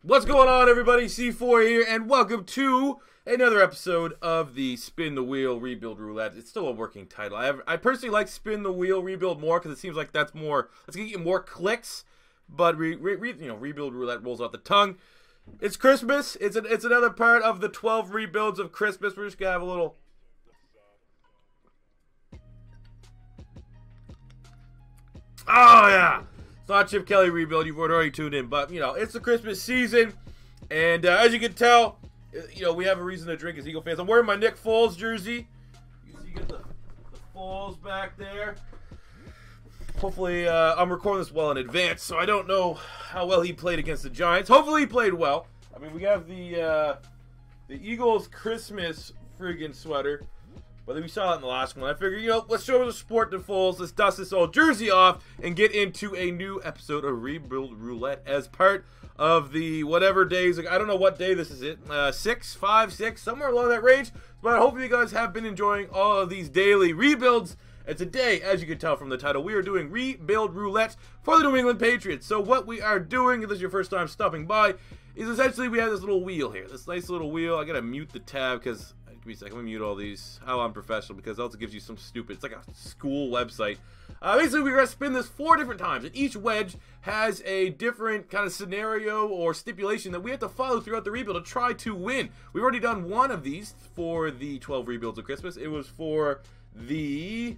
What's going on, everybody? C4 here, and welcome to another episode of the Spin the Wheel Rebuild Roulette. It's still a working title. I personally like Spin the Wheel Rebuild more because it seems like that's gonna get you more clicks. But Rebuild Roulette rolls off the tongue. It's Christmas. It's another part of the 12 rebuilds of Christmas. We're just gonna have a little. Oh yeah. It's not Chip Kelly rebuild, you've already tuned in, but, it's the Christmas season, and as you can tell, we have a reason to drink as Eagle fans. I'm wearing my Nick Foles jersey. You see, you get the Foles back there. Hopefully, I'm recording this well in advance, so I don't know how well he played against the Giants. Hopefully, he played well. I mean, we have the Eagles Christmas friggin' sweater. But we saw it in the last one. I figured, let's show the sport to Foles. Let's dust this old jersey off and get into a new episode of Rebuild Roulette as part of the whatever days. I don't know what day this is. 6, 5, 6, somewhere along that range. But hopefully you guys have been enjoying all of these daily rebuilds. And today, as you can tell from the title, we are doing Rebuild Roulette for the New England Patriots. So what we are doing, if this is your first time stopping by, is essentially we have this little wheel here. This nice little wheel. I gotta mute the tab because... Give me a second, let me mute all these. How unprofessional, because it also gives you some stupid, it's like a school website. Basically, we're going to spin this 4 different times, and each wedge has a different kind of scenario or stipulation that we have to follow throughout the rebuild to try to win. We've already done one of these for the 12 rebuilds of Christmas. It was for the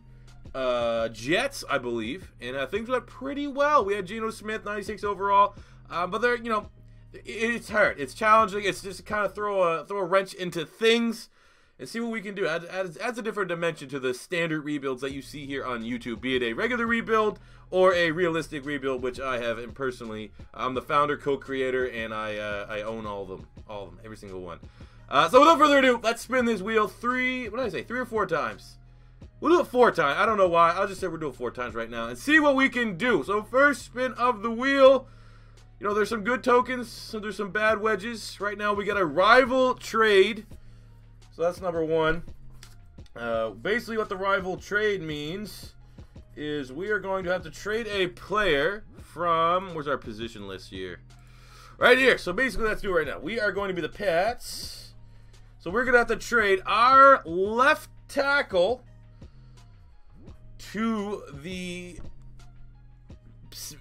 Jets, I believe, and things went pretty well. We had Geno Smith, 96 overall, but they're, it's hard. It's challenging. It's just to kind of throw a wrench into things and see what we can do. Adds a different dimension to the standard rebuilds that you see here on YouTube, be it a regular rebuild or a realistic rebuild, which I have. And personally, I'm the founder, co-creator, and I own all of them, every single one. So without further ado, let's spin this wheel 3 or 4 times. We'll do it 4 times. I don't know why. I'll just say we're doing 4 times right now and see what we can do. So first spin of the wheel. There's some good tokens, there's some bad wedges. Right now we got a rival trade. So that's number 1. Basically what the rival trade means is we are going to have to trade a player from, where's our position list here? Right here. So basically let's do it right now. We are going to be the Pats. So we're going to have to trade our left tackle to the,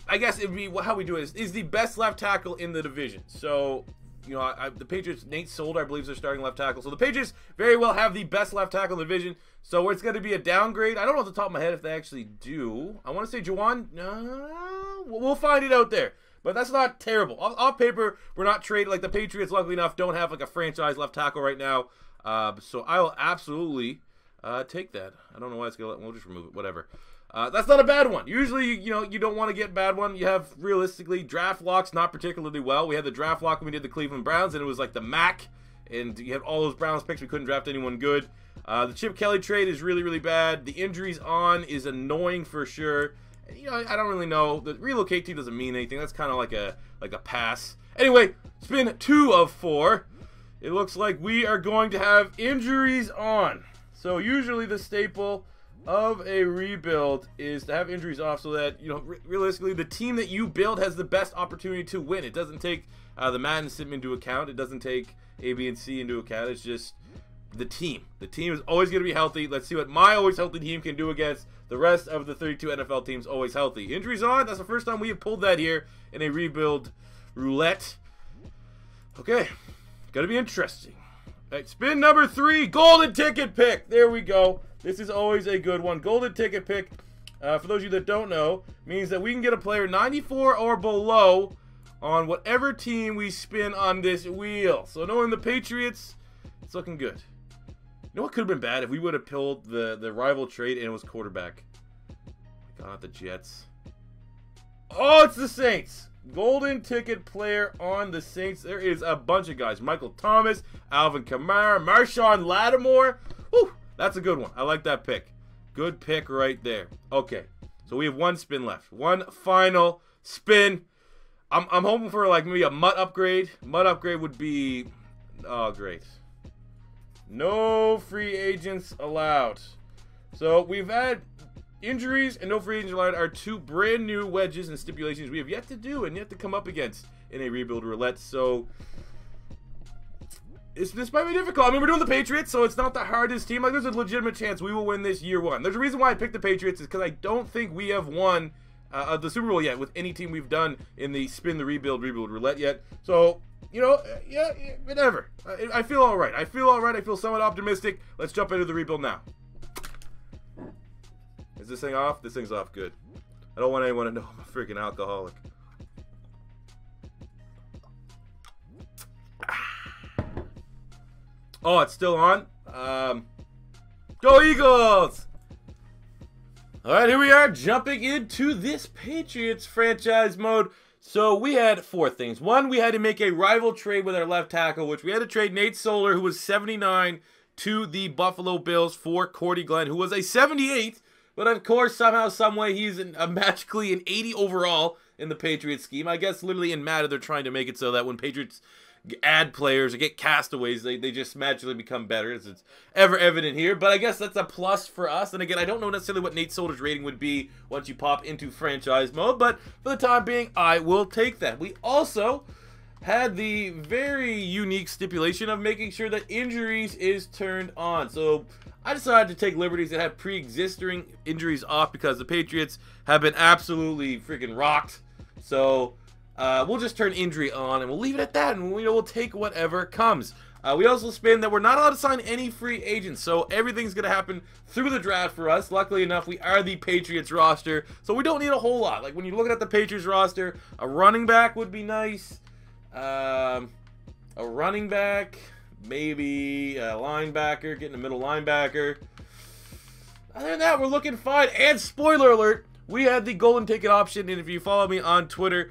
I guess it would be, how we do it is the best left tackle in the division. So, the Patriots, Nate Solder, I believe, is their starting left tackle. So the Patriots very well have the best left tackle in the division. So it's going to be a downgrade. I don't know off the top of my head if they actually do. I want to say Juan. No, we'll find it out there. But that's not terrible. Off paper, we're not trading. Like the Patriots, luckily enough, don't have like a franchise left tackle right now. So I will absolutely take that. I don't know why it's going to let. We'll just remove it. Whatever. That's not a bad one. Usually, you don't want to get a bad one. You have, realistically, draft locks not particularly well. We had the draft lock when we did the Cleveland Browns, and it was like the Mack, and you had all those Browns picks. We couldn't draft anyone good. The Chip Kelly trade is really, really bad. The injuries on is annoying for sure. And, I don't really know. The relocate team doesn't mean anything. That's kind of like a pass. Anyway, spin 2 of 4. It looks like we are going to have injuries on. So usually the staple of a rebuild is to have injuries off so that, realistically, the team that you build has the best opportunity to win. It doesn't take the Madden system into account. It doesn't take A, B, and C into account. It's just the team. The team is always going to be healthy. Let's see what my always healthy team can do against the rest of the 32 NFL teams always healthy. Injuries on. That's the first time we have pulled that here in a rebuild roulette. Okay. Going to be interesting. All right, spin number 3. Golden ticket pick. There we go. This is always a good one. Golden ticket pick, for those of you that don't know, means that we can get a player 94 or below on whatever team we spin on this wheel. So knowing the Patriots, it's looking good. You know what could have been bad? If we would have pulled the rival trade and it was quarterback. Not the Jets. Oh, it's the Saints. Golden ticket player on the Saints. There is a bunch of guys. Michael Thomas, Alvin Kamara, Marshawn Lattimore. Whew. That's a good one. I like that pick. Good pick right there. Okay, so we have 1 spin left. 1 final spin. I'm hoping for like maybe a MUT upgrade. MUT upgrade would be, oh great. No free agents allowed. So we've had Injuries and no free agents allowed are two brand new wedges and stipulations we have yet to do and yet to come up against in a rebuild roulette. So this might be difficult. I mean, we're doing the Patriots, so it's not the hardest team. Like, there's a legitimate chance we will win this year one. There's a reason why I picked the Patriots is because I don't think we have won the Super Bowl yet with any team we've done in the spin the rebuild roulette yet. So, you know, yeah, whatever. I feel all right. I feel all right. I feel somewhat optimistic. Let's jump into the rebuild now. Is this thing off? This thing's off. Good. I don't want anyone to know I'm a freaking alcoholic. Oh, it's still on? Go Eagles! Alright, here we are, jumping into this Patriots franchise mode. So we had 4 things. One, we had to make a rival trade with our left tackle, which we had to trade Nate Zellner, who was 79, to the Buffalo Bills for Cordy Glenn, who was a 78. But of course, somehow, someway, he's magically an 80 overall in the Patriots scheme. I guess literally in Madden, they're trying to make it so that when Patriots add players or get castaways, they just magically become better, as it's ever evident here. But I guess that's a plus for us. And again, I don't know necessarily what Nate Zellner's rating would be once you pop into franchise mode, but for the time being, I will take that. We also had the very unique stipulation of making sure that injuries is turned on. So I decided to take liberties that have pre-existing injuries off because the Patriots have been absolutely freaking rocked. So we'll just turn injury on and we'll leave it at that, and we'll take whatever comes. We also spin that we're not allowed to sign any free agents, so everything's going to happen through the draft for us. Luckily enough, we are the Patriots roster, so we don't need a whole lot. Like, when you're looking at the Patriots roster, a running back would be nice. A running back, maybe a linebacker, getting a middle linebacker. Other than that, we're looking fine. And spoiler alert, we had the golden ticket option, and if you follow me on Twitter,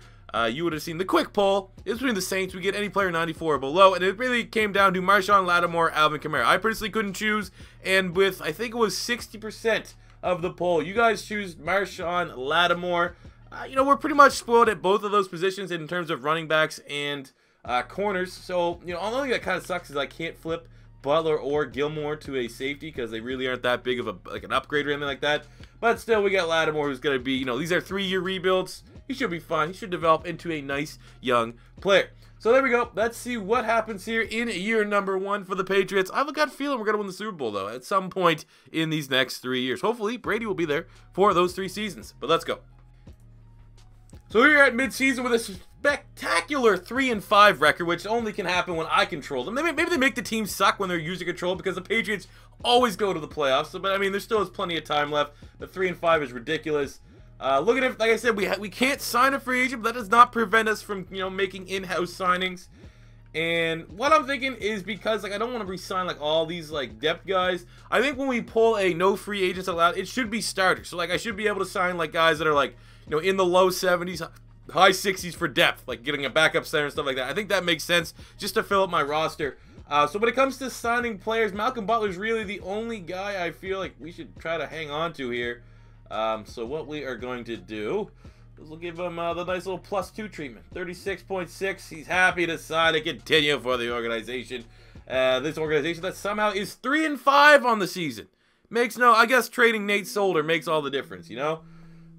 you would have seen the quick poll. It's between the Saints. We get any player 94 or below, and it really came down to Marcel, Lattimore, Alvin Kamara. I personally couldn't choose, and with, I think it was 60% of the poll, you guys choose Marcel, Lattimore. You know, we're pretty much spoiled at both of those positions in terms of running backs and corners. So, you know, the only thing that kind of sucks is I can't flip Butler or Gilmore to a safety because they really aren't that big of a an upgrade or anything like that. But still, we got Lattimore, who's going to be, you know, these are 3-year rebuilds. He should be fine. He should develop into a nice young player. So there we go. Let's see what happens here in year number 1 for the Patriots. I have a gut feeling we're going to win the Super Bowl, though, at some point in these next 3 years. Hopefully, Brady will be there for those 3 seasons. But let's go. So here at midseason with a spectacular 3-5 record, which only can happen when I control them. Maybe they make the team suck when they're user control because the Patriots always go to the playoffs. So, but I mean, there still is plenty of time left. The 3-5 is ridiculous. Look at it, like I said, we can't sign a free agent, but that does not prevent us from, you know, making in-house signings. And what I'm thinking is, because like I don't want to re-sign like all these like depth guys, I think when we pull a no free agents allowed, it should be starters. So like I should be able to sign like guys that are like, you know, in the low 70s, high 60s for depth, like getting a backup center and stuff like that. I think that makes sense just to fill up my roster. So when it comes to signing players, Malcolm Butler's really the only guy I feel like we should try to hang on to here. So what we are going to do is we'll give him the nice little +2 treatment. 36.6. He's happy to sign and continue for the organization. This organization that somehow is 3-5 on the season. Makes no, I guess trading Nate Zellner makes all the difference, you know?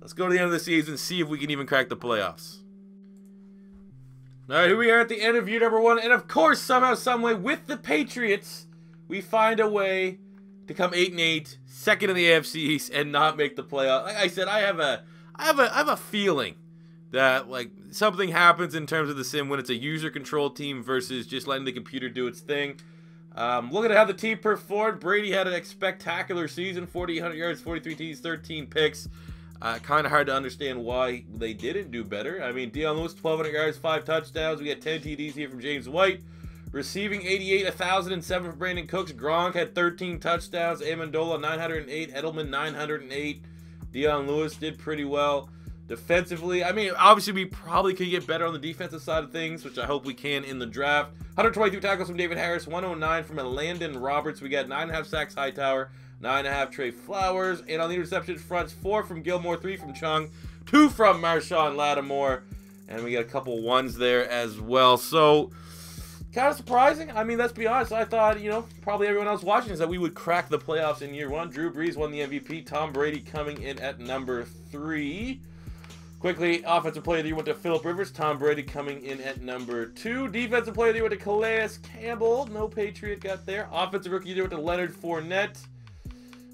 Let's go to the end of the season and see if we can even crack the playoffs. Alright, here we are at the end of year number 1. And of course, somehow, someway, with the Patriots, we find a way to come 8-8, second in the AFC East, and not make the playoff. Like I said, I have a feeling that like something happens in terms of the sim when it's a user-controlled team versus just letting the computer do its thing. Looking at how the team performed, Brady had a spectacular season: 4,800 yards, 43 TDs, 13 picks. Kind of hard to understand why they didn't do better. I mean, Dion Lewis, 1,200 yards, 5 touchdowns. We got 10 TDs here from James White. Receiving 88, 1,007 for Brandon Cooks. Gronk had 13 touchdowns. Amendola, 908. Edelman, 908. Dion Lewis did pretty well. Defensively, I mean, obviously we probably could get better on the defensive side of things, which I hope we can in the draft. 123 tackles from David Harris. 109 from Landon Roberts. We got 9.5 sacks Hightower. 9.5 Trey Flowers. And on the interception fronts, 4 from Gilmore, 3 from Chung, 2 from Marcel Lattimore. And we got a couple ones there as well. So, kind of surprising. I mean, let's be honest. I thought, you know, probably everyone else watching is that we would crack the playoffs in year 1. Drew Brees won the MVP. Tom Brady coming in at number 3. Of Quickly, offensive player of the year went to Phillip Rivers. Tom Brady coming in at number 2. Defensive player of the year went to Calais Campbell. No Patriot got there. Offensive rookie of the year went to Leonard Fournette.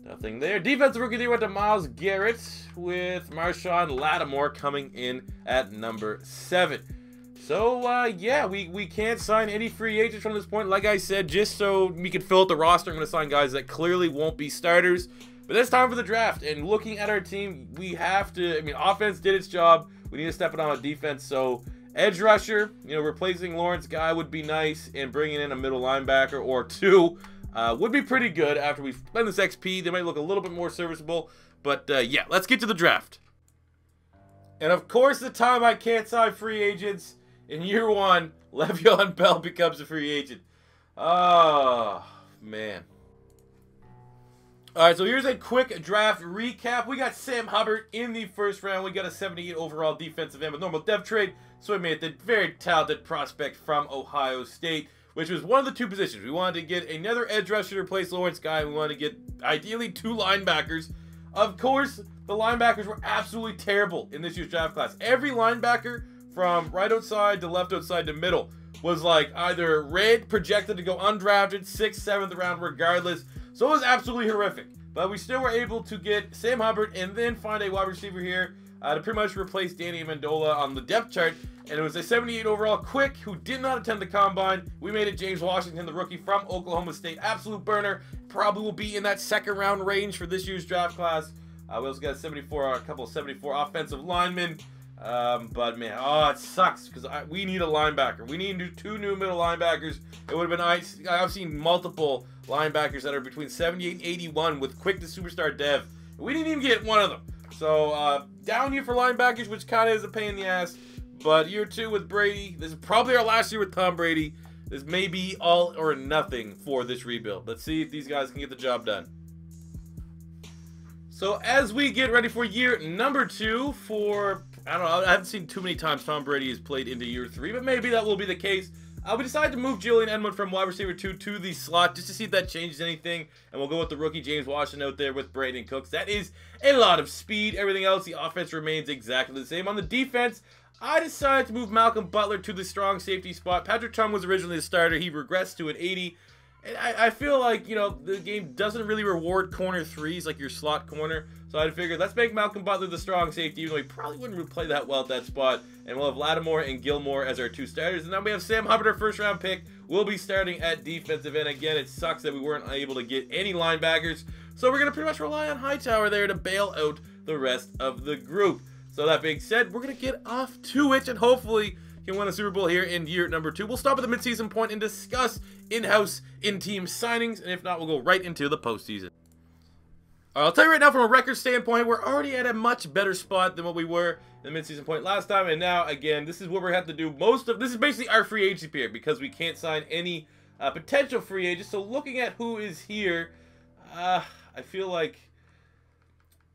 Nothing there. Defensive rookie of the year went to Myles Garrett, with Marshawn Lattimore coming in at number 7. So, yeah, we can't sign any free agents from this point. Like I said, just so we can fill out the roster, I'm going to sign guys that clearly won't be starters. But it's time for the draft, and looking at our team, we have to, I mean, offense did its job. We need to step it on defense. So, edge rusher, you know, replacing Lawrence Guy would be nice, and bringing in a middle linebacker or 2 would be pretty good after we spend this XP. They might look a little bit more serviceable. But, yeah, let's get to the draft. And, of course, the time I can't sign free agents. In year 1, Le'Veon Bell becomes a free agent. Oh, man. All right, so here's a quick draft recap. We got Sam Hubbard in the first round. We got a 78 overall defensive end with normal depth trade. So we made the very talented prospect from Ohio State, which was one of the 2 positions. We wanted to get another edge rusher to replace Lawrence Guy. We wanted to get, ideally, 2 linebackers. Of course, the linebackers were absolutely terrible in this year's draft class. Every linebacker, from right outside to left outside to middle, was like either red, projected to go undrafted, 6th, 7th round, regardless. So it was absolutely horrific. But we still were able to get Sam Hubbard and then find a wide receiver here to pretty much replace Danny Amendola on the depth chart. And it was a 78 overall quick who did not attend the combine. We made it James Washington, the rookie from Oklahoma State. Absolute burner. Probably will be in that 2nd round range for this year's draft class. We also got a couple of 74 offensive linemen. But man, oh, it sucks because we need a linebacker. We need 2 new middle linebackers. It would have been nice. I've seen multiple linebackers that are between 78 and 81 with quick to superstar dev. We didn't even get one of them. So, down year for linebackers, which kind of is a pain in the ass. But year 2 with Brady. This is probably our last year with Tom Brady. This may be all or nothing for this rebuild. Let's see if these guys can get the job done. So, as we get ready for year number 2 for... I don't know, I haven't seen too many times Tom Brady has played into year 3, but maybe that will be the case. We decided to move Julian Edelman from wide receiver 2 to the slot just to see if that changes anything. And we'll go with the rookie James Washington out there with Brady and Cooks. That is a lot of speed. Everything else, the offense remains exactly the same. On the defense, I decided to move Malcolm Butler to the strong safety spot. Patrick Chung was originally the starter. He regressed to an 80. And I feel like, you know, the game doesn't really reward corner 3s like your slot corner. So I figured, let's make Malcolm Butler the strong safety, even though he probably wouldn't play that well at that spot. And we'll have Lattimore and Gilmore as our 2 starters. And then we have Sam Hubbard, our 1st round pick. We'll be starting at defensive end. Again, it sucks that we weren't able to get any linebackers. So we're going to pretty much rely on Hightower there to bail out the rest of the group. So that being said, we're going to get off to it and hopefully can win a Super Bowl here in year number 2. We'll stop at the midseason point and discuss in-house, in-team signings. And if not, we'll go right into the postseason. I'll tell you right now, from a record standpoint, we're already at a much better spot than what we were in the midseason point last time. And now, again, this is what we have to do most of. This is basically our free agency period because we can't sign any potential free agents. So looking at who is here, I feel like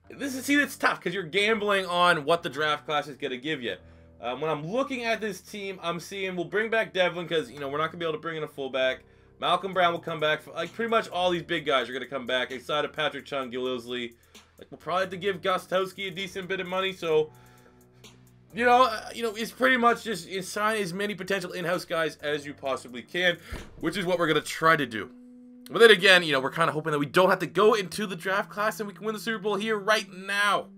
it's tough because you're gambling on what the draft class is going to give you. When I'm looking at this team, I'm seeing we'll bring back Devlin because, you know, we're not going to be able to bring in a fullback. Malcolm Brown will come back. Like, pretty much all these big guys are going to come back. Outside of Patrick Chung, Gil Ilsley. Like, we'll probably have to give Gostowski a decent bit of money. So, you know, it's pretty much just sign as many potential in-house guys as you possibly can, which is what we're going to try to do. But then again, you know, we're kind of hoping that we don't have to go into the draft class and we can win the Super Bowl here right now.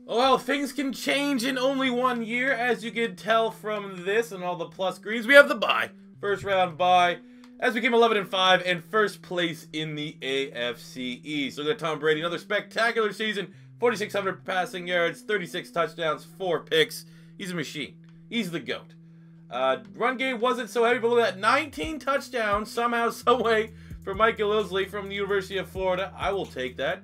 Oh, well, things can change in only 1 year, as you can tell from this and all the plus screens. We have the bye. 1st round bye, as we came 11-5 and 1st place in the AFC East. Look at Tom Brady, another spectacular season, 4,600 passing yards, 36 touchdowns, 4 picks. He's a machine. He's the GOAT. Run game wasn't so heavy, but look at that, 19 touchdowns somehow, someway for Michael Ilsley from the University of Florida. I will take that.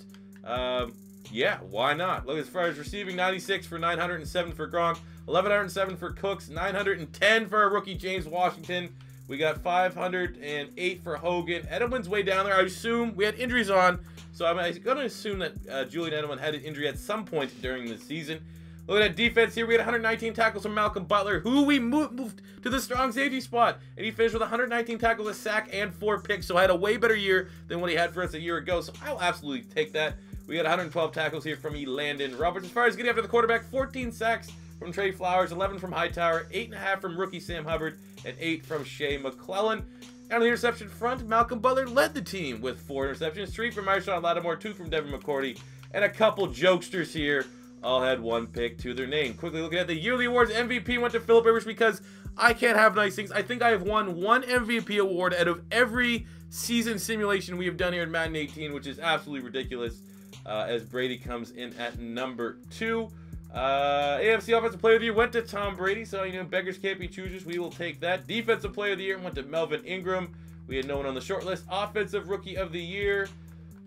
Yeah, why not? Look, as far as receiving, 96 for 907 for Gronk, 1,107 for Cooks, 910 for our rookie James Washington. We got 508 for Hogan. Edelman's way down there. I assume we had injuries on, so I'm going to assume that Julian Edelman had an injury at some point during the season. Look at that defense here. We had 119 tackles from Malcolm Butler, who we moved to the strong safety spot. And he finished with 119 tackles, a sack, and 4 picks. So I had a way better year than what he had for us a year ago. So I'll absolutely take that. We got 112 tackles here from Landon Roberts. As far as getting after the quarterback, 14 sacks from Trey Flowers, 11 from Hightower, 8.5 from rookie Sam Hubbard, and 8 from Shea McClellan. And on the interception front, Malcolm Butler led the team with 4 interceptions, 3 from Marshawn Lattimore, 2 from Devin McCourty, and a couple jokesters here all had 1 pick to their name. Quickly looking at the yearly awards, MVP went to Philip Rivers because I can't have nice things. I think I have won 1 MVP award out of every season simulation we have done here in Madden 18, which is absolutely ridiculous, as Brady comes in at number 2. AFC Offensive Player of the Year went to Tom Brady, so, you know, beggars can't be choosers. We will take that. Defensive Player of the Year went to Melvin Ingram. We had no one on the short list. Offensive Rookie of the Year,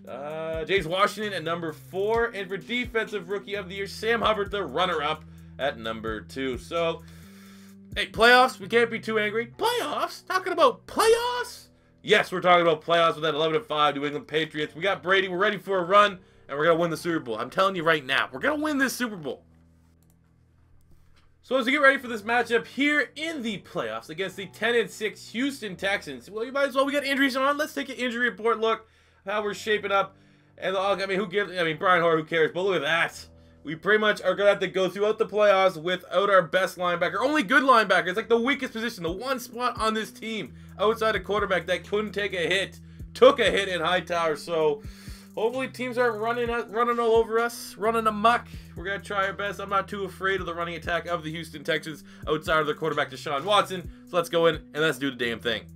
James Washington at number 4. And for Defensive Rookie of the Year, Sam Hubbard, the runner-up, at number 2. So, hey, playoffs, we can't be too angry. Playoffs? Talking about playoffs? Yes, we're talking about playoffs with that 11-5 New England Patriots. We got Brady. We're ready for a run, and we're going to win the Super Bowl. I'm telling you right now, we're going to win this Super Bowl. So as we get ready for this matchup here in the playoffs against the 10-6 Houston Texans, well, you might as well, we got injuries on. Let's take an injury report look, how we're shaping up. And I mean, Brian Hoyer, who cares? But look at that. We pretty much are going to have to go throughout the playoffs without our best linebacker. Only good linebacker. It's like the weakest position, the one spot on this team outside of quarterback that couldn't take a hit. Took a hit in Hightower, so hopefully teams aren't running all over us, running amok. We're going to try our best. I'm not too afraid of the running attack of the Houston Texans outside of their quarterback, Deshaun Watson. So let's go in and let's do the damn thing.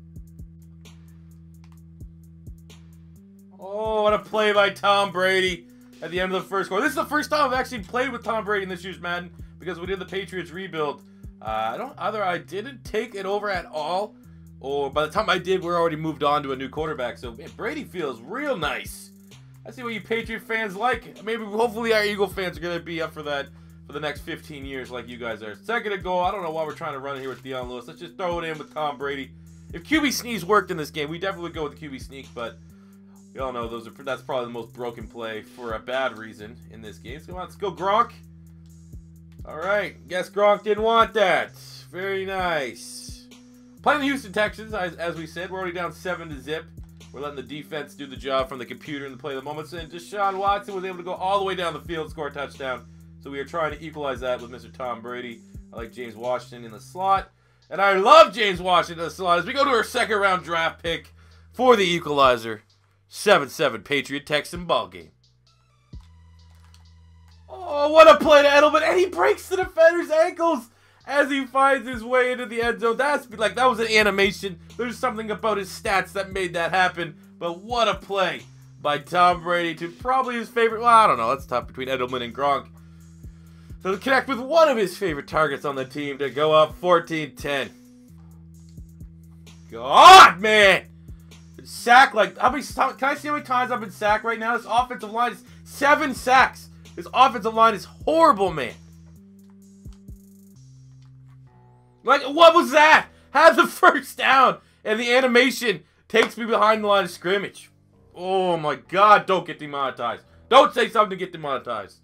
Oh, what a play by Tom Brady at the end of the first quarter. This is the first time I've actually played with Tom Brady in this year's Madden because we did the Patriots rebuild. I didn't take it over at all, or by the time I did, we're already moved on to a new quarterback. So, man, Brady feels real nice. I see what you Patriot fans like. Maybe, hopefully, our Eagle fans are going to be up for that for the next 15 years like you guys are. Second and goal. I don't know why we're trying to run here with Deion Lewis. Let's just throw it in with Tom Brady. If QB sneeze worked in this game, we definitely would go with the QB sneak, but we all know that's probably the most broken play for a bad reason in this game. So, let's go Gronk. All right. Guess Gronk didn't want that. Very nice. Playing the Houston Texans, as we said, we're already down 7-0. We're letting the defense do the job from the computer in the play of the moments. And Deshaun Watson was able to go all the way down the field, score a touchdown. So we are trying to equalize that with Mr. Tom Brady. I like James Washington in the slot. And I love James Washington in the slot as we go to our second-round draft pick for the equalizer. 7-7 Patriot Texan ball game. Oh, what a play to Edelman. And he breaks the defender's ankles as he finds his way into the end zone. That was an animation. There's something about his stats that made that happen. But what a play by Tom Brady to probably his favorite. Well, I don't know. It's tough between Edelman and Gronk. So to connect with one of his favorite targets on the team to go up 14-10. God, man. Sack, like, can I see how many times I've been sacked right now? This offensive line is 7 sacks. This offensive line is horrible, man. Like, what was that? Had the first down, and the animation takes me behind the line of scrimmage. Oh, my God. Don't get demonetized. Don't say something to get demonetized.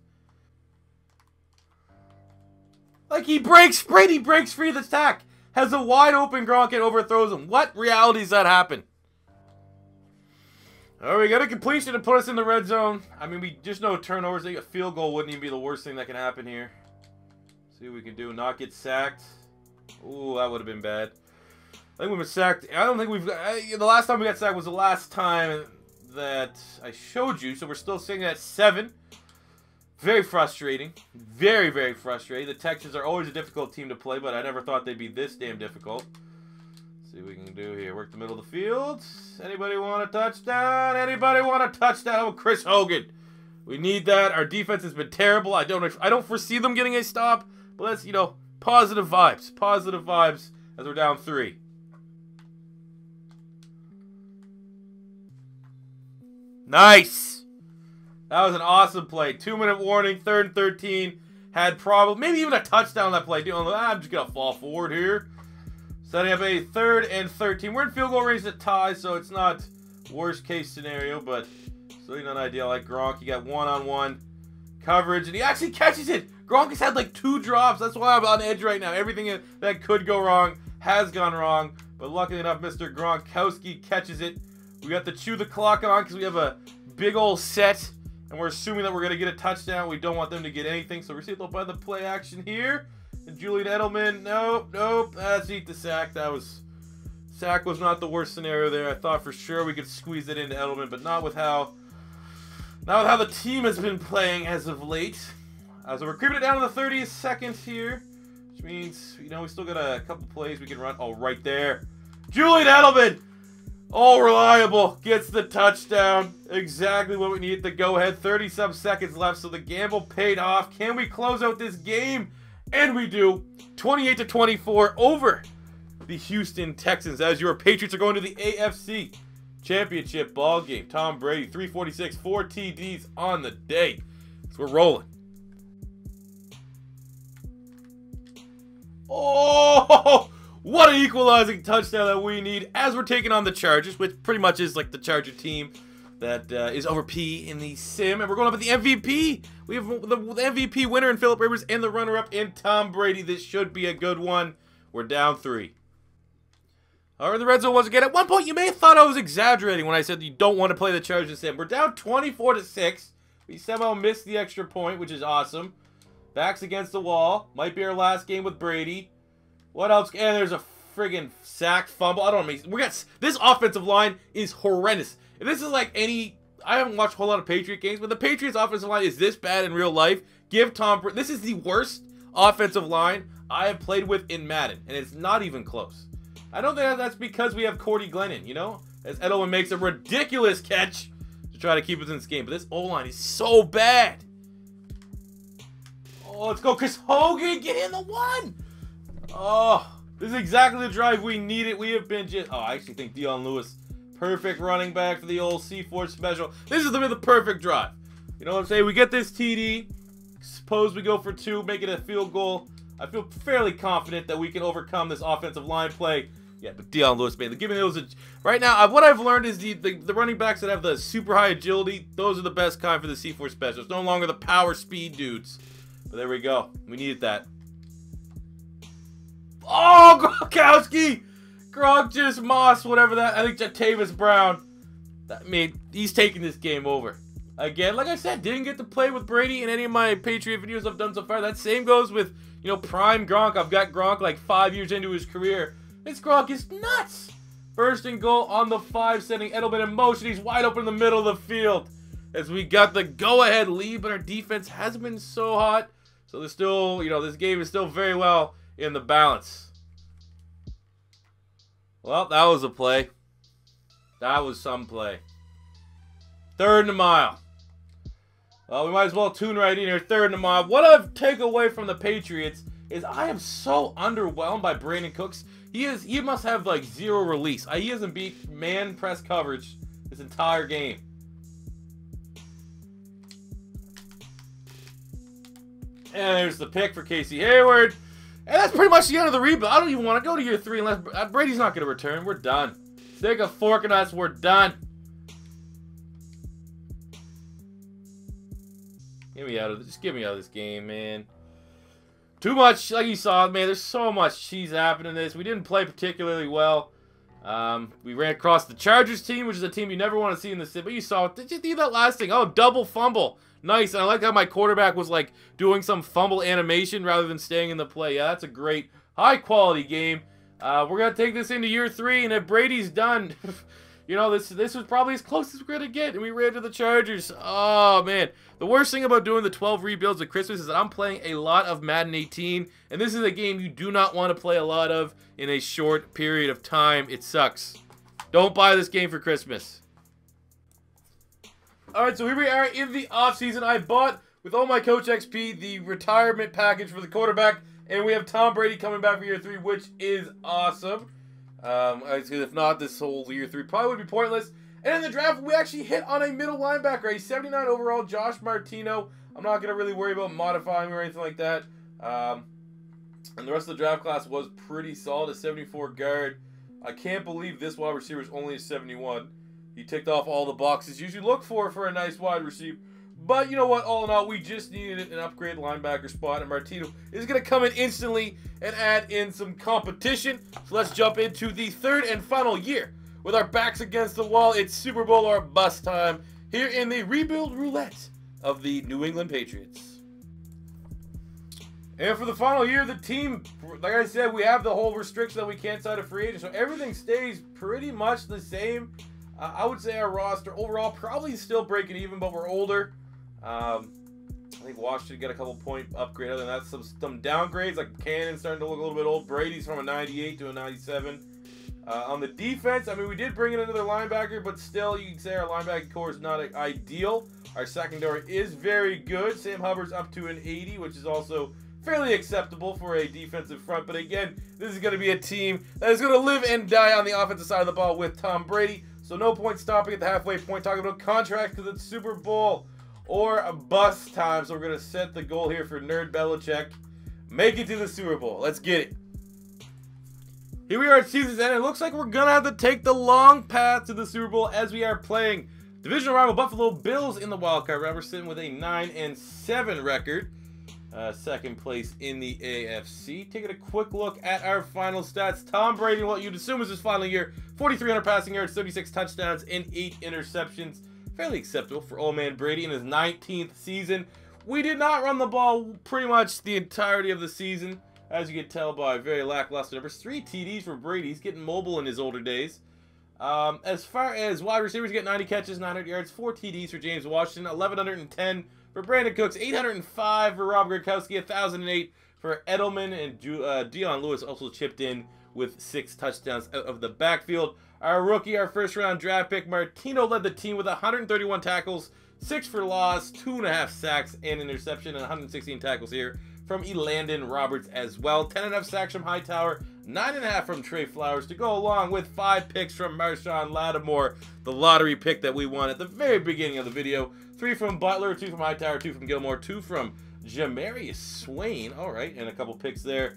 Like, Brady breaks free of the sack. Has a wide open Gronk and overthrows him. What reality does that happen? Oh, we got a completion to put us in the red zone. I mean, we just know turnovers. A field goal wouldn't even be the worst thing that can happen here. See what we can do. Not get sacked. Ooh, that would have been bad. I think we've been sacked. I don't think we've... the last time we got sacked was the last time that I showed you. So we're still sitting at 7. Very frustrating. Very, very frustrating. The Texans are always a difficult team to play, but I never thought they'd be this damn difficult. See what we can do here. Work the middle of the field. Anybody want a touchdown? Anybody want a touchdown? Oh, Chris Hogan. We need that. Our defense has been terrible. I don't foresee them getting a stop. But let's, positive vibes. Positive vibes as we're down 3. Nice. That was an awesome play. 2-minute warning. 3rd and 13. Had probably, maybe even a touchdown on that play. I'm just going to fall forward here. Setting up a 3rd and 13. We're in field goal range to tie, so it's not worst case scenario, but still not ideal. Like Gronk, he got one-on-one coverage, and he actually catches it. Gronk has had like 2 drops. That's why I'm on edge right now. Everything that could go wrong has gone wrong, but luckily enough, Mr. Gronkowski catches it. We got to chew the clock on because we have a big old set, And we're assuming that we're going to get a touchdown. We don't want them to get anything. So we're seeing by the play action here. And Julian Edelman, nope. Let's eat the sack. Sack was not the worst scenario there. I thought for sure we could squeeze it into Edelman, but not with how the team has been playing as of late. So we're creeping it down to the 30th second here, which means, you know, we still got a couple plays we can run. Oh, right there. Julian Edelman, all reliable, gets the touchdown. Exactly what we need to go ahead. 30-some seconds left, so the gamble paid off. Can we close out this game? And we do. 28-24 over the Houston Texans, as your Patriots are going to the AFC Championship ball game. Tom Brady, 346, 4 TDs on the day. So we're rolling. Oh, what an equalizing touchdown that we need as we're taking on the Chargers, which pretty much is like the Charger team that is over P in the sim. And we're going up at the MVP. We have the MVP winner in Phillip Rivers and the runner-up in Tom Brady. This should be a good one. We're down 3. All right, the red zone once again. At one point, you may have thought I was exaggerating when I said you don't want to play the Chargers sim. We're down 24-6. We somehow missed the extra point, which is awesome. Backs against the wall. Might be our last game with Brady. What else? And there's a friggin' sack fumble. I don't know. This offensive line is horrendous. If this is like any... I haven't watched a whole lot of Patriot games, but the Patriots offensive line is this bad in real life. Give Tom Brady... This is the worst offensive line I have played with in Madden, and it's not even close. I don't think that's because we have Cordy Glennon, you know? As Edelman makes a ridiculous catch to try to keep us in this game. But this O-line is so bad. Oh, let's go, Chris Hogan. Get in the 1. Oh, this is exactly the drive we needed. We have been just... Oh, I actually think Dion Lewis, perfect running back for the old C4 special. This is the perfect drive. You know what I'm saying? We get this TD. Suppose we go for 2, make it a field goal. I feel fairly confident that we can overcome this offensive line play. Yeah, but Dion Lewis, man, giving those right now. What I've learned is the running backs that have the super high agility, those are the best kind for the C4 specials. No longer the power speed dudes. But there we go. We needed that. Oh, Gronkowski! Gronk just Moss, whatever that. I think Jatavis Brown. I mean, he's taking this game over. Again, like I said, didn't get to play with Brady in any of my Patriot videos I've done so far. That same goes with, you know, prime Gronk. I've got Gronk like 5 years into his career. This Gronk is nuts. First and goal on the 5, sending Edelman in motion. He's wide open in the middle of the field as we got the go-ahead lead, but our defense hasn't been so hot. So there's still, you know, this game is still very well in the balance. Well, that was a play. That was some play. 3rd and a mile. Well, we might as well tune right in here. 3rd and a mile. What I've taken away from the Patriots is I am so underwhelmed by Brandon Cooks. He must have like 0 release. He hasn't beat man press coverage this entire game. And there's the pick for Casey Hayward. And that's pretty much the end of the rebuild. I don't even want to go to year 3 unless Brady's not going to return. We're done. Stick a fork in us. We're done. Just get me out of this game, man. Too much, like you saw, man. There's so much cheese happening in this. We didn't play particularly well. We ran across the Chargers team, which is a team you never want to see in the sim. But you saw it. Did you see that last thing? Oh, double fumble. Nice. And I like how my quarterback was like doing some fumble animation rather than staying in the play. Yeah, that's a great, high-quality game. We're going to take this into year 3, and if Brady's done, you know, this was probably as close as we're going to get, and we ran to the Chargers. Oh, man. The worst thing about doing the 12 rebuilds at Christmas is that I'm playing a lot of Madden 18, and this is a game you do not want to play a lot of in a short period of time. It sucks. Don't buy this game for Christmas. Alright, so here we are in the offseason. I bought, with all my Coach XP, the retirement package for the quarterback, and we have Tom Brady coming back for year 3, which is awesome. If not, this whole year 3 probably would be pointless. And in the draft, we actually hit on a middle linebacker, a 79 overall, Josh Martino. I'm not going to really worry about modifying or anything like that. And the rest of the draft class was pretty solid, a 74 guard. I can't believe this wide receiver is only a 71. He ticked off all the boxes you usually look for a nice wide receiver. But you know what? All in all, we just needed an upgrade linebacker spot, and Martino is going to come in instantly and add in some competition. So let's jump into the 3rd and final year. With our backs against the wall, it's Super Bowl or bust time here in the Rebuild Roulette of the New England Patriots. And for the final year of the team, like I said, we have the whole restriction that we can't sign a free agent, so everything stays pretty much the same. I would say our roster overall probably still breaking even, but we're older. I think Washington got a couple point upgrade. Other than that, some downgrades, like Cannon's starting to look a little bit old. Brady's from a 98 to a 97. On the defense, I mean, we did bring in another linebacker, but still, you can say our linebacking core is not ideal. Our secondary is very good. Sam Hubbard's up to an 80, which is also fairly acceptable for a defensive front. But again, this is going to be a team that is going to live and die on the offensive side of the ball with Tom Brady. So no point stopping at the halfway point talking about contracts, because it's Super Bowl or a bust time. So we're going to set the goal here for Nerd Belichick. Make it to the Super Bowl. Let's get it. Here we are at season's end. It looks like we're going to have to take the long path to the Super Bowl as we are playing divisional rival Buffalo Bills in the wildcard round. We're sitting with a 9-7 record. Second place in the AFC. Taking a quick look at our final stats. Tom Brady, what you'd assume is his final year, 4,300 passing yards, 36 touchdowns, and 8 interceptions. Fairly acceptable for old man Brady in his 19th season. We did not run the ball pretty much the entirety of the season, as you can tell by very lackluster numbers. 3 TDs for Brady. He's getting mobile in his older days. As far as wide receivers, get 90 catches, 900 yards, 4 TDs for James Washington, 1,110 for Brandon Cooks, 805 for Rob Gronkowski, 1,008 for Edelman, and Dion Lewis also chipped in with 6 touchdowns out of the backfield. Our rookie, our first-round draft pick, Martino, led the team with 131 tackles, 6 for loss, 2.5 sacks, and interception, and 116 tackles here from Elandon Roberts as well. 10.5 sacks from Hightower, 9.5 from Trey Flowers, to go along with 5 picks from Marshawn Lattimore, the lottery pick that we won at the very beginning of the video. 3 from Butler, 2 from Hightower, 2 from Gilmore, 2 from Jamarius Swain. All right, and a couple picks there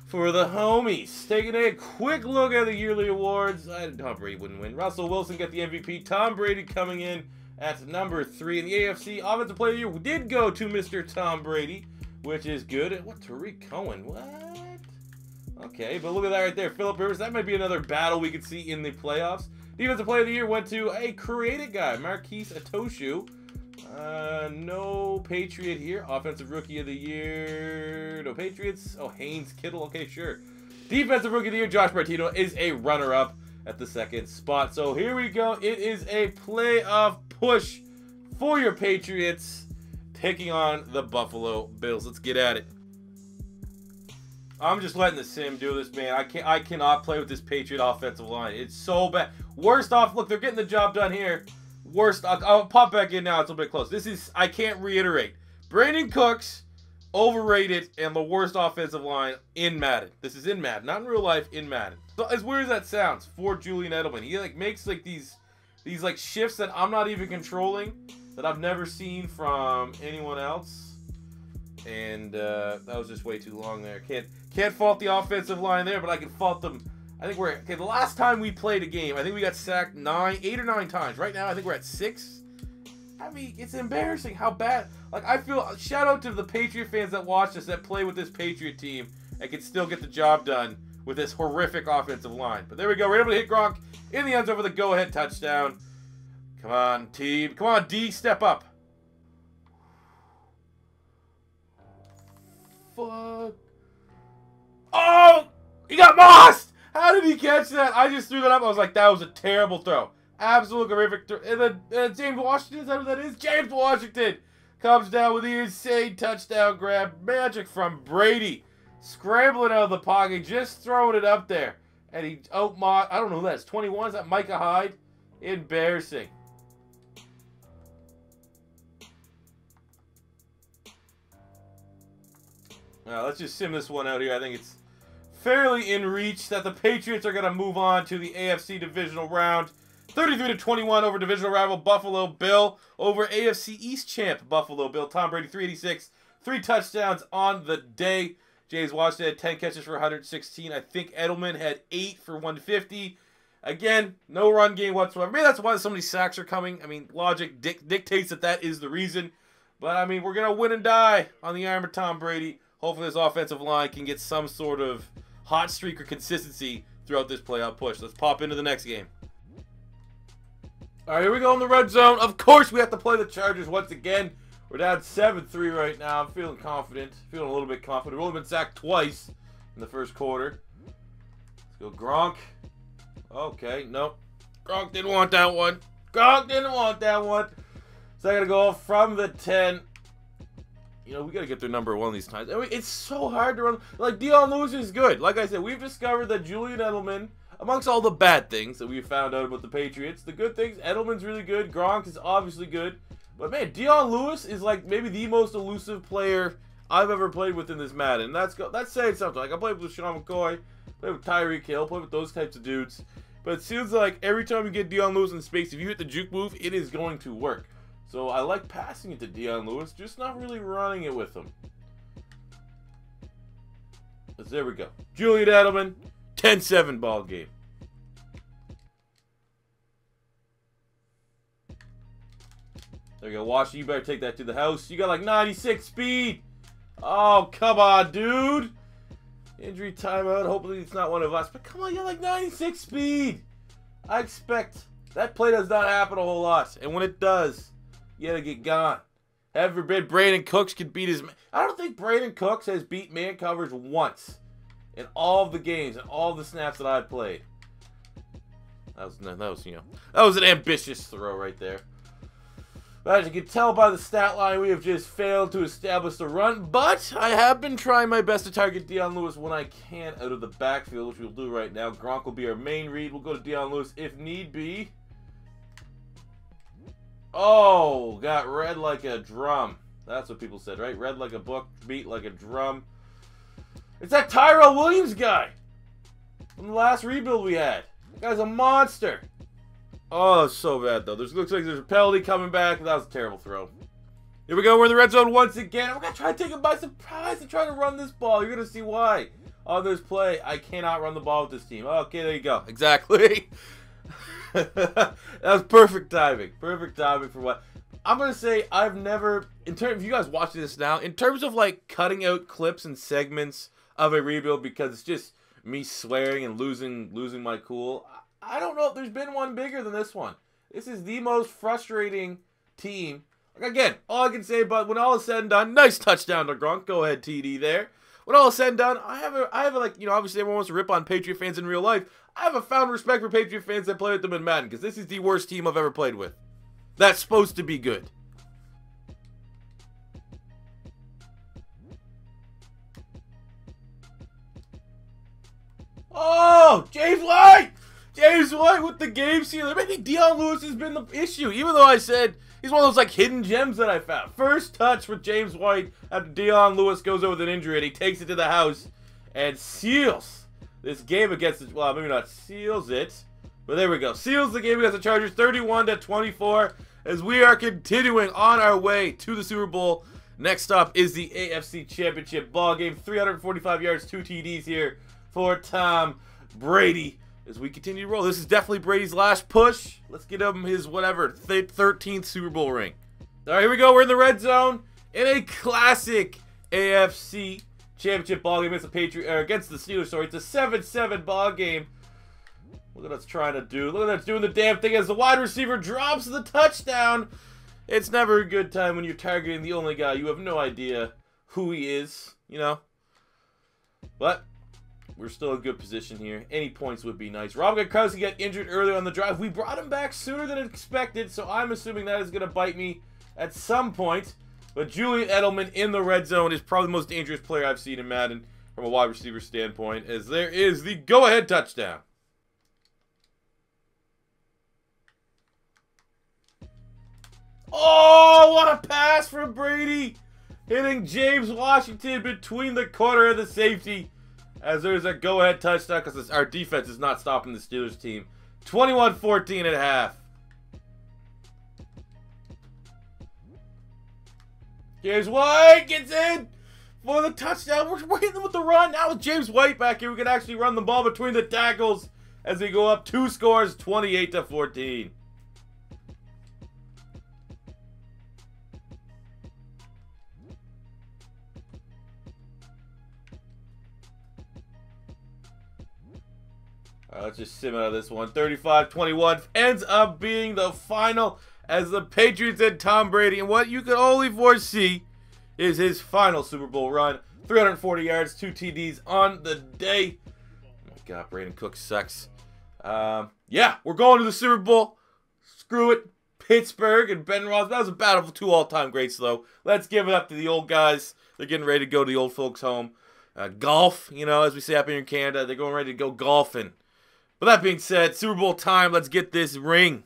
for the homies. Taking a quick look at the yearly awards. Tom Brady wouldn't win. Russell Wilson got the MVP. Tom Brady coming in at number 3. In the AFC, Offensive Player of the Year did go to Mr. Tom Brady, which is good. And what, Tariq Cohen? What? Okay, but look at that right there. Phillip Rivers, that might be another battle we could see in the playoffs. Defensive Player of the Year went to a creative guy, Marquise Atoshu. No Patriot here. Offensive Rookie of the Year, no Patriots. Oh, Haynes Kittle. Okay, sure. Defensive Rookie of the Year, Josh Martino, is a runner-up at the 2nd spot. So here we go. It is a playoff push for your Patriots, taking on the Buffalo Bills. Let's get at it. I'm just letting the sim do this, man. I cannot play with this Patriot offensive line. It's so bad. Worst off. Look, they're getting the job done here. Worst. I'll pop back in now. It's a bit close. This is, I can't reiterate. Brandon Cooks, overrated, and the worst offensive line in Madden. This is in Madden, not in real life, in Madden. So as weird as that sounds, for Julian Edelman, he like makes like these like shifts that I'm not even controlling, that I've never seen from anyone else. And that was just way too long there. Can't fault the offensive line there, but I can fault them. I think we're okay. The last time we played a game, I think we got sacked 8 or 9 times. Right now, I think we're at 6. I mean, it's embarrassing how bad. Like, I feel, shout out to the Patriot fans that watch us, that play with this Patriot team and can still get the job done with this horrific offensive line. But there we go. We're able to hit Gronk in the end zone for the go-ahead touchdown. Come on, team. Come on, D, step up. Fuck. Oh! He got mossed! How did he catch that? I just threw that up. I was like, that was a terrible throw. Absolute horrific throw. And then James Washington, is that who that is? James Washington comes down with the insane touchdown grab. Magic from Brady. Scrambling out of the pocket, just throwing it up there. And he I don't know who that is. 21? Is that Micah Hyde? Embarrassing. Let's just sim this one out here. I think it's fairly in reach that the Patriots are going to move on to the AFC divisional round. 33-21 over divisional rival Buffalo Bill over AFC East champ Buffalo Bill. Tom Brady, 386, 3 touchdowns on the day. James Washington had 10 catches for 116. I think Edelman had 8 for 150. Again, no run game whatsoever. Maybe that's why so many sacks are coming. I mean, logic dictates that is the reason. But, I mean, we're going to win and die on the arm of Tom Brady. Hopefully this offensive line can get some sort of hot streak or consistency throughout this playoff push. Let's pop into the next game. All right, here we go in the red zone. Of course, we have to play the Chargers once again. We're down 7-3 right now. I'm feeling confident. Feeling a little bit confident. We've only been sacked twice in the first quarter. Let's go Gronk. Okay, nope. Gronk didn't want that one. Gronk didn't want that one. So I got to go from the 10. You know, we got to get their number one of these times. I mean, it's so hard to run. Like, Dion Lewis is good. Like I said, we've discovered that Julian Edelman, amongst all the bad things that we found out about the Patriots, the good things, Edelman's really good. Gronk is obviously good. But, man, Dion Lewis is, like, maybe the most elusive player I've ever played with in this Madden. That's saying something. Like, I played with Shawn McCoy, played with Tyreek Hill, played with those types of dudes. But it seems like every time you get Dion Lewis in space, if you hit the juke move, it is going to work. So I like passing it to Dion Lewis, just not really running it with him. But there we go. Julian Edelman, 10-7 ball game. There you go. Washington, you better take that to the house. You got like 96 speed. Oh, come on, dude. Injury timeout. Hopefully it's not one of us. But come on, you got like 96 speed. I expect that play does not happen a whole lot. And when it does, you gotta get gone. Heaven forbid Brandon Cooks can beat his man. I don't think Brandon Cooks has beat man coverage once in all of the games and all the snaps that I've played. That was an ambitious throw right there. But as you can tell by the stat line, we have just failed to establish the run. But I have been trying my best to target Dion Lewis when I can out of the backfield, which we'll do right now. Gronk will be our main read. We'll go to Dion Lewis if need be. Oh, got read like a drum. That's what people said, right? Read like a book, beat like a drum. It's that Tyrell Williams guy from the last rebuild we had. That guy's a monster. Oh, it's so bad, though. Looks like there's a penalty coming back. That was a terrible throw. Here we go. We're in the red zone once again. We're going to try to take him by surprise and try to run this ball. You're going to see why. On this play, I cannot run the ball with this team. Okay, there you go. Exactly. That was perfect timing. Perfect timing for what? I'm going to say I've never, in terms, if you guys watching this now, in terms of like cutting out clips and segments of a rebuild because it's just me swearing and losing my cool, I don't know if there's been one bigger than this one. This is the most frustrating team. Like, again, all I can say, but when all is said and done, nice touchdown to Gronk. Go ahead, TD there. When all is said and done, I have a like, you know, obviously everyone wants to rip on Patriot fans in real life. I have a found respect for Patriot fans that play with them in Madden because this is the worst team I've ever played with. That's supposed to be good. Oh, James White! James White with the game sealer. Maybe Dion Lewis has been the issue, even though I said he's one of those like hidden gems that I found. First touch with James White after Dion Lewis goes over with an injury and he takes it to the house and seals this game against the, well, maybe not seals it, but there we go. Seals the game against the Chargers 31-24 as we are continuing on our way to the Super Bowl. Next up is the AFC Championship ball game. 345 yards, 2 TDs here for Tom Brady. As we continue to roll, this is definitely Brady's last push. Let's get him his, whatever, 13th Super Bowl ring. All right, here we go. We're in the red zone in a classic AFC Championship ball game against the Steelers. Sorry, it's a 7-7 ball game. Look at us trying to do. Look at us doing the damn thing as the wide receiver drops the touchdown. It's never a good time when you're targeting the only guy. You have no idea who he is, you know. But we're still in good position here. Any points would be nice. Rob Gronkowski got injured earlier on the drive. We brought him back sooner than expected, so I'm assuming that is going to bite me at some point. But Julian Edelman in the red zone is probably the most dangerous player I've seen in Madden from a wide receiver standpoint, as there is the go-ahead touchdown. Oh, what a pass from Brady! Hitting James Washington between the corner and the safety. As there's a go-ahead touchdown because our defense is not stopping the Steelers team. 21-14 at half. James White gets in for the touchdown. We're hitting them with the run. Now with James White back here, we can actually run the ball between the tackles as we go up 2 scores, 28-14. Let's just sim out of this one. 35-21 ends up being the final as the Patriots and Tom Brady, and what you could only foresee is his final Super Bowl run. 340 yards, 2 TDs on the day. Oh my God, Brandon Cooks sucks. Yeah, we're going to the Super Bowl. Screw it. Pittsburgh and Ben Ross. That was a battle for 2 all-time greats, though. Let's give it up to the old guys. They're getting ready to go to the old folks' home. Golf, you know, as we say up here in Canada, they're going ready to go golfing. But that being said, Super Bowl time. Let's get this ring.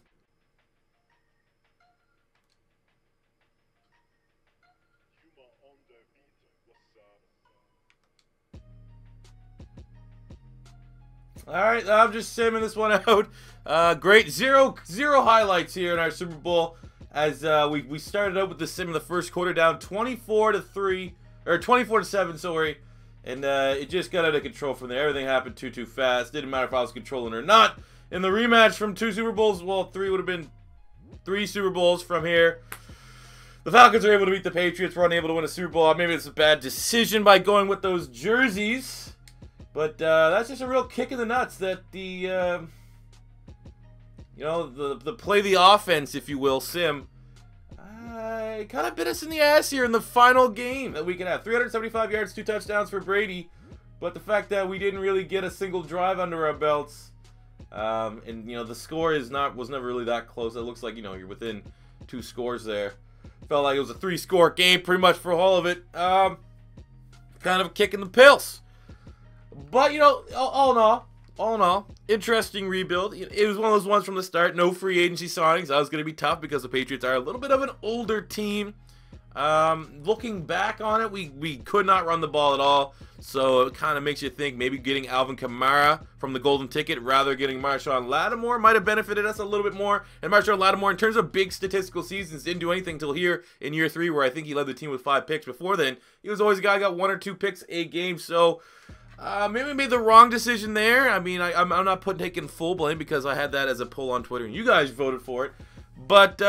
All right, I'm just simming this one out. Great, zero highlights here in our Super Bowl as we started out with the sim in the first quarter, down 24-3 or 24-7, sorry, and it just got out of control from there. Everything happened too fast. Didn't matter if I was controlling or not. In the rematch from 2 Super Bowls, well, 3 would have been 3 Super Bowls from here. The Falcons are able to beat the Patriots. We're unable to win a Super Bowl. Maybe it's a bad decision by going with those jerseys. But that's just a real kick in the nuts that the, you know, the play the offense, if you will, sim, kind of bit us in the ass here in the final game that we can have. 375 yards, 2 touchdowns for Brady. But the fact that we didn't really get a single drive under our belts, and, you know, the score was never really that close. It looks like, you know, you're within 2 scores there. Felt like it was a 3-score game pretty much for all of it. Kind of a kick in the pills. But, you know, all in all, interesting rebuild. It was one of those ones from the start. No free agency signings. That was going to be tough because the Patriots are a little bit of an older team. Looking back on it, we could not run the ball at all. So it kind of makes you think maybe getting Alvin Kamara from the golden ticket rather getting Marshall Lattimore might have benefited us a little bit more. And Marshall Lattimore, in terms of big statistical seasons, didn't do anything until here in year 3, where I think he led the team with 5 picks. Before then, he was always a guy who got 1 or 2 picks a game. So maybe we made the wrong decision there. I mean, I'm not taking full blame because I had that as a poll on Twitter and you guys voted for it. But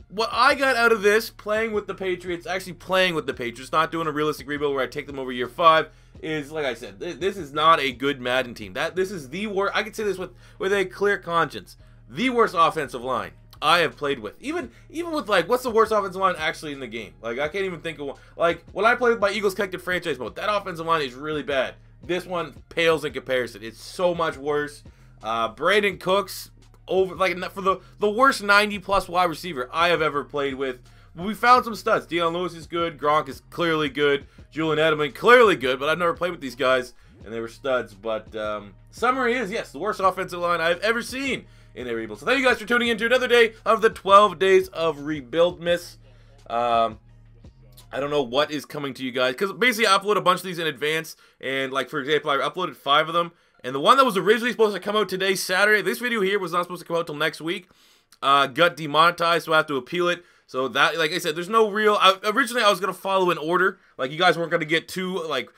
what I got out of this, playing with the Patriots, not doing a realistic rebuild where I take them over year 5, is, like I said, this is not a good Madden team. This is the worst. I can say this with a clear conscience. The worst offensive line I have played with. Even with, like, what's the worst offensive line actually in the game? Like, I can't even think of one. Like, when I play with my Eagles Connected franchise mode, that offensive line is really bad. This one pales in comparison. It's so much worse. Brandon Cooks, over, like, for the worst 90-plus wide receiver I have ever played with. We found some studs. Deion Lewis is good. Gronk is clearly good. Julian Edelman, clearly good. But I've never played with these guys, and they were studs. But summary is, yes, the worst offensive line I've ever seen in a rebuild. So thank you guys for tuning in to another day of the 12 Days of Rebuild Miss. I don't know what is coming to you guys, because basically I upload a bunch of these in advance, and, like, for example, I uploaded 5 of them, and the one that was originally supposed to come out today, Saturday, this video here was not supposed to come out till next week, got demonetized, so I have to appeal it. So that, like I said, there's no real, originally I was going to follow an order, like, you guys weren't going to get 2, like,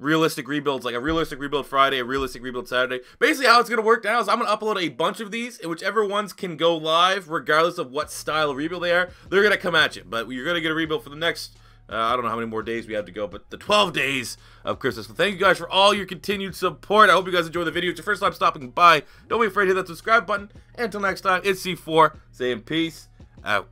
realistic rebuilds, like a realistic rebuild Friday, a realistic rebuild Saturday. Basically how it's going to work now is I'm going to upload a bunch of these, and whichever ones can go live, regardless of what style of rebuild they are, they're going to come at you. But you're going to get a rebuild for the next, I don't know how many more days we have to go, but the 12 days of Christmas. So thank you guys for all your continued support. I hope you guys enjoy the video. It's your first time stopping by. Don't be afraid to hit that subscribe button. Until next time, it's C4 saying peace out.